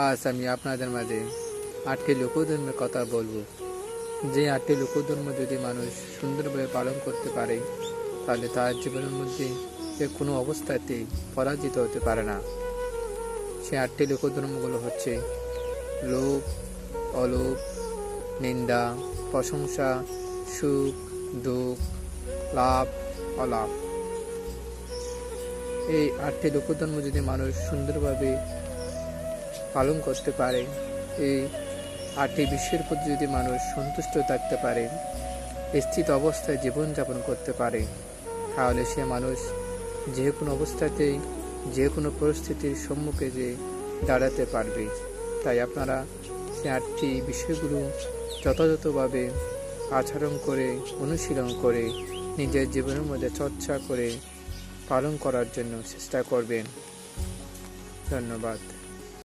আজ আমি আপনাদের মাঝে 8টি লোকধর্মের কথা বলবো। যে 8টি লোকধর্ম যদি মানুষ সুন্দরভাবে পালন করতে পারে, তাহলে তার জীবনের মধ্যে যে কোনো অবস্থাতেই পরাজিত হতে পারে না। সেই 8টি লোকধর্মগুলো হচ্ছে লোভ, অলোভ, নিন্দা, প্রশংসা, সুখ, দুঃখ, লাভ, অলাভ। এই 8টি লোকধর্ম যদি মানুষ সুন্দরভাবে পালন করতে পারে, এই 8টি বিষয়ের প্রতি যদি মানুষ সন্তুষ্ট থাকতে পারে, স্থিত অবস্থায় জীবনযাপন করতে পারে, তাহলে সে মানুষ যে কোনো অবস্থাতেই যে কোনো পরিস্থিতির সম্মুখে যে দাঁড়াতে পারবে। তাই আপনারা সেই 8টি বিষয়গুলো যথাযথভাবে আচরণ করে, অনুশীলন করে, নিজের জীবনের মধ্যে চর্চা করে পালন করার জন্য চেষ্টা করবেন। ধন্যবাদ।